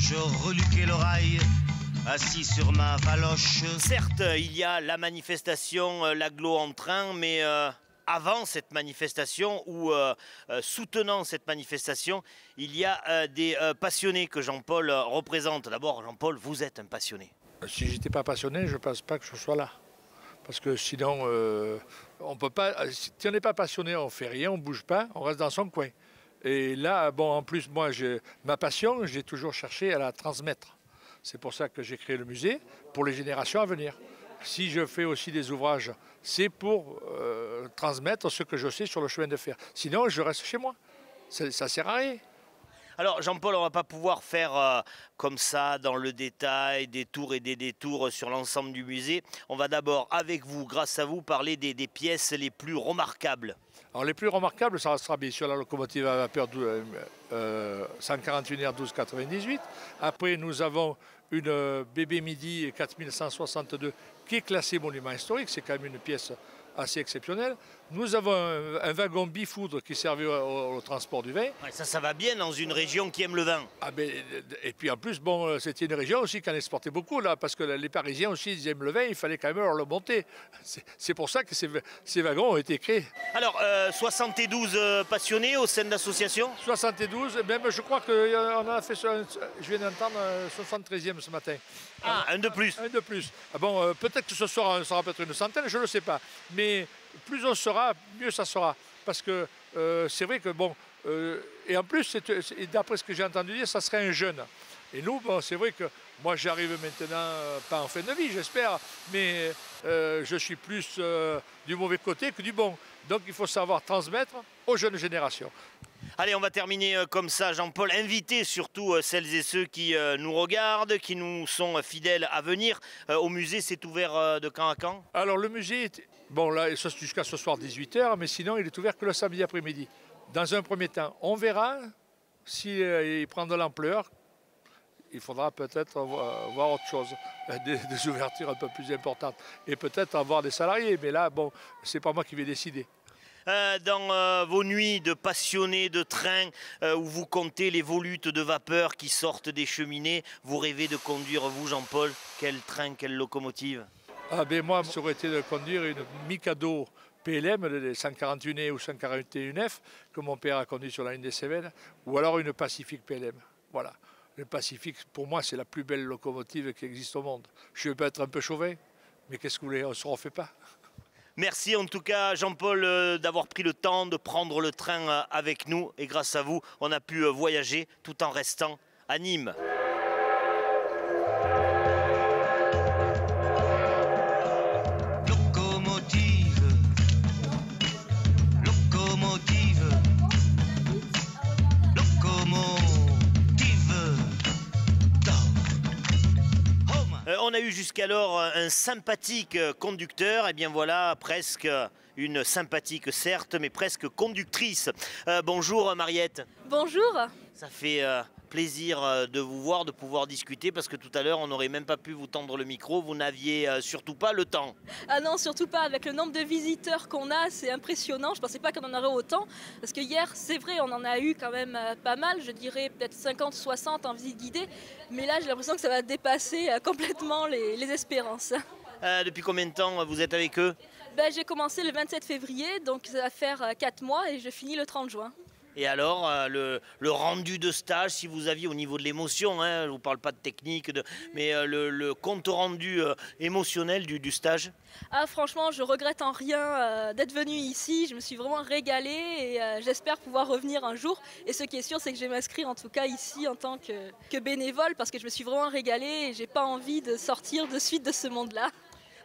Je reluquais l'oreille, assis sur ma valoche. Certes, il y a la manifestation, l'agglo en train, mais avant cette manifestation ou soutenant cette manifestation, il y a des passionnés que Jean-Paul représente. D'abord, Jean-Paul, vous êtes un passionné. Si j'étais pas passionné, je ne pense pas que je sois là. Parce que sinon, on peut pas. Si on n'est pas passionné, on ne fait rien, on ne bouge pas, on reste dans son coin. Et là, bon, en plus, moi, ma passion, j'ai toujours cherché à la transmettre. C'est pour ça que j'ai créé le musée, pour les générations à venir. Si je fais aussi des ouvrages, c'est pour transmettre ce que je sais sur le chemin de fer. Sinon, je reste chez moi. Ça ne sert à rien. Alors Jean-Paul, on ne va pas pouvoir faire comme ça dans le détail des tours et des détours sur l'ensemble du musée. On va d'abord, avec vous, grâce à vous, parler des pièces les plus remarquables. Alors les plus remarquables, ça sera bien sûr la locomotive à vapeur 141R 1298. Après, nous avons une BB Midi 4162 qui est classée monument historique. C'est quand même une pièce assez exceptionnelle. Nous avons un wagon bifoudre qui servait au transport du vin. Ouais, ça va bien dans une région qui aime le vin. Ah ben, et puis en plus, bon, c'était une région aussi qui en exportait beaucoup, là, parce que les Parisiens aussi, ils aiment le vin, il fallait quand même leur le monter. C'est pour ça que ces wagons ont été créés. Alors, 72 passionnés au sein d'associations 72, même je crois qu'on a fait, je viens d'entendre 73e ce matin. Ah, un de plus. Un de plus. Ah bon, peut-être que ce soir, on sera peut-être une centaine, je ne le sais pas. Mais plus on sera, mieux ça sera. Parce que c'est vrai que, bon, et en plus, d'après ce que j'ai entendu dire, ça serait un jeune. Et nous, bon, c'est vrai que moi, j'arrive maintenant, pas en fin de vie, j'espère, mais je suis plus du mauvais côté que du bon. Donc, il faut savoir transmettre aux jeunes générations. Allez, on va terminer comme ça, Jean-Paul. Invitez surtout celles et ceux qui nous regardent, qui nous sont fidèles à venir. Au musée, c'est ouvert de quand à quand? Alors, le musée, bon, là, jusqu'à ce soir 18h, mais sinon, il est ouvert que le samedi après-midi. Dans un premier temps, on verra s'il prend de l'ampleur. Il faudra peut-être voir autre chose, des ouvertures un peu plus importantes. Et peut-être avoir des salariés, mais là, bon, c'est pas moi qui vais décider. Dans vos nuits de passionnés de train où vous comptez les volutes de vapeur qui sortent des cheminées, vous rêvez de conduire, vous Jean-Paul, quel train, quelle locomotive? Ah ben moi, ça aurait été de conduire une Mikado PLM, de 141 ou 141F, que mon père a conduit sur la ligne des Cévennes, ou alors une Pacific PLM. Voilà. Le Pacific, pour moi, c'est la plus belle locomotive qui existe au monde. Je peux être un peu chauvin, mais qu'est-ce que vous voulez, on ne se refait pas. Merci en tout cas Jean-Paul d'avoir pris le temps de prendre le train avec nous. Et grâce à vous, on a pu voyager tout en restant à Nîmes. Locomotive, locomotive, locomotive d'or. On a eu jusqu'alors un sympathique conducteur, et bien voilà, presque une sympathique certes, mais presque conductrice. Bonjour Mariette. Bonjour. Ça fait plaisir de vous voir, de pouvoir discuter, parce que tout à l'heure, on n'aurait même pas pu vous tendre le micro, vous n'aviez surtout pas le temps. Ah non, surtout pas, avec le nombre de visiteurs qu'on a, c'est impressionnant. Je ne pensais pas qu'on en aurait autant, parce que hier, c'est vrai, on en a eu quand même pas mal, je dirais peut-être 50, 60 en visite guidée, mais là, j'ai l'impression que ça va dépasser complètement les espérances. Depuis combien de temps vous êtes avec eux? J'ai commencé le 27 février, donc ça va faire 4 mois et je finis le 30 juin. Et alors, le rendu de stage, si vous aviez au niveau de l'émotion, hein, je ne vous parle pas de technique, mais le compte rendu émotionnel du stage? Ah, franchement, je regrette en rien d'être venue ici. Je me suis vraiment régalée et j'espère pouvoir revenir un jour. Et ce qui est sûr, c'est que je vais m'inscrire en tout cas ici en tant que bénévole parce que je me suis vraiment régalée et j'ai pas envie de sortir de suite de ce monde-là.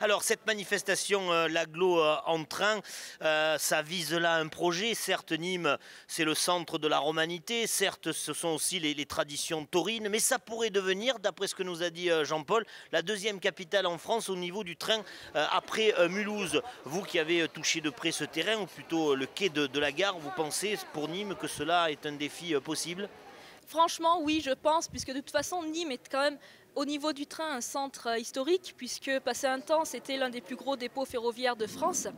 Alors cette manifestation, l'agglo en train, ça vise là un projet. Certes, Nîmes, c'est le centre de la romanité. Certes, ce sont aussi les traditions taurines. Mais ça pourrait devenir, d'après ce que nous a dit Jean-Paul, la deuxième capitale en France au niveau du train après Mulhouse. Vous qui avez touché de près ce terrain, ou plutôt le quai de la gare, vous pensez pour Nîmes que cela est un défi possible? Franchement, oui, je pense, puisque de toute façon, Nîmes est quand même Au niveau du train, un centre historique, puisque passé un temps, c'était l'un des plus gros dépôts ferroviaires de France.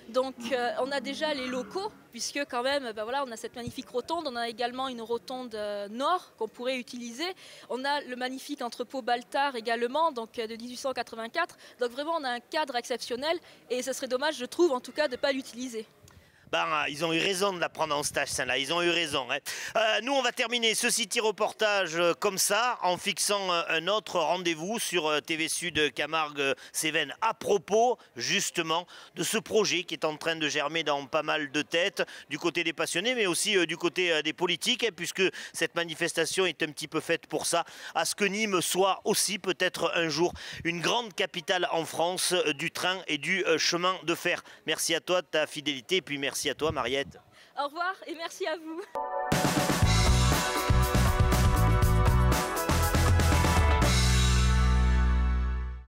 Donc on a déjà les locaux, puisque quand même, voilà, on a cette magnifique rotonde, on a également une rotonde nord qu'on pourrait utiliser. On a le magnifique entrepôt Baltard également, donc de 1884. Donc vraiment, on a un cadre exceptionnel et ce serait dommage, je trouve, en tout cas, de ne pas l'utiliser. Ben, ils ont eu raison de la prendre en stage, celle-là. Ils ont eu raison. Hein. Nous, on va terminer ce City Reportage comme ça, en fixant un autre rendez-vous sur TV Sud Camargue-Cévennes à propos, justement, de ce projet qui est en train de germer dans pas mal de têtes, du côté des passionnés, mais aussi du côté des politiques, hein, puisque cette manifestation est un petit peu faite pour ça, à ce que Nîmes soit aussi, peut-être un jour, une grande capitale en France du train et du chemin de fer. Merci à toi de ta fidélité, et puis merci à toi, Mariette. Au revoir et merci à vous.